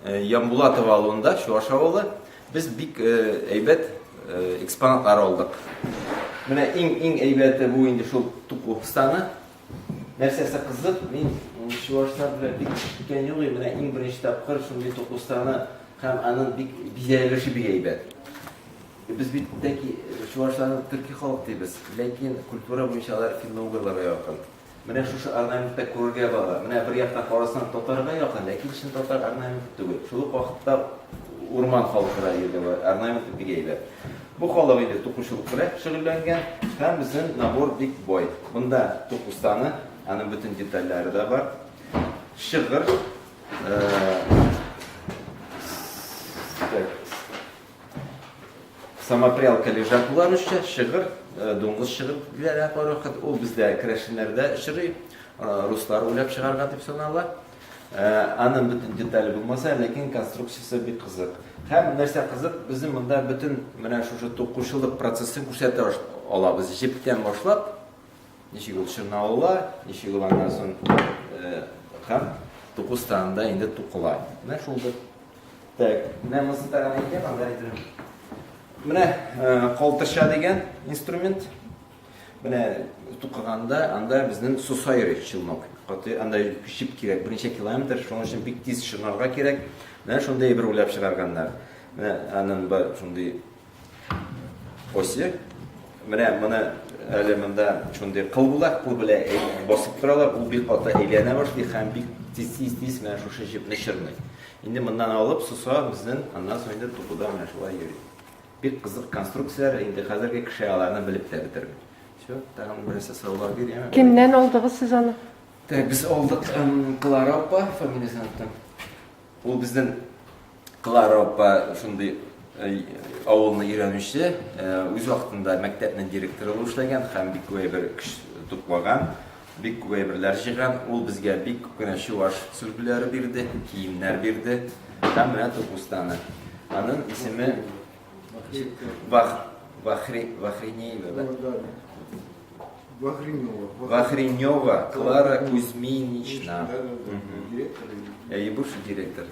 Ямбулатов ауылында, Шуаш ауылы, біз бик әйбәт экспонатлар алдық. Менә иң әйбәте бу инде шул туку станы. Нәрсәсе кызык, мин Шуашлар белән бик икән юк, менә иң беренче тапкыр шундый туку станы һәм аның бик бизәлеше бик әйбәт. Без бит тәки Шуашларны төрки халык дибез, ләкин культура буенча алар финно-угырларга якын. Менә шушы орнаментта күрергә бара. Менә бер яктан карасаң татарга якын, ләкин чын татар орнамент түгел. Шул ук вакытта урман халкына ягы орнамент бик әйбәт. Бу халык инде тукучылык белән шөгыльләнгән һәм безнең набор бик бай. Монда туку станы, аның бөтен детальләре дә бар. Шыгыр, самопрялка лежак буларынча, шыгыр, дуңгыз шыгыр диләр бар. Ул бездә крәшеннәрдә шырый, руслар уйлап чыгарган дип санала. Аның бөтен детали булмаса, ләкин конструкциясе бик кызык. Һәм нәрсә кызык, безнең монда бөтен менә шушы тукучылык процессын күрсәтә алабыз. Җептән башлап, ничек ул чырнаула, ничек ул аннан соң һәм туку станында инде тукыла. Менә шулдыр. Так, менә мосын тагын әйтәм, анда әйтәм. Менә калтырша дигән инструмент. Менә тукыганда анда безнең сусайры чылмак. Анда күчеп кирәк, 1 километр, шуның өчен бик тиз чырнарга кирәк. Менә шундый бер уйлап чыгарганнар. Менә аның бар шундый оси. Менә моны әле монда шундый кыл була, кул белән басып торалар, ул бик каты әйләнә башлый һәм бик тиз менә шушы җепне чырный. Инде моннан алып суса безнең аннан соң инде тукуда менә шулай йөри. Бик кызык конструкциялар, инде хәзерге кеше аларны белеп тә бетерми. Всё, тагын берсе сораулар бирәм. Кемнән алдыгыз сез аны? Так, без алдык Клара апа, фамилиясын әйттем. Ул безнең Клара апа шундый авылны өйрәнүче, үз вакытында мәктәпнең директоры булып эшләгән һәм бик күп бер кеше туплаган, бик күп берләр җыйган. Ул безгә бик күп кенә Шуаш сүлгеләре бирде, киемнәр бирде. Һәм менә тукустаны. Аның исеме Вахринева Клара Кузьминична. И бывший директор.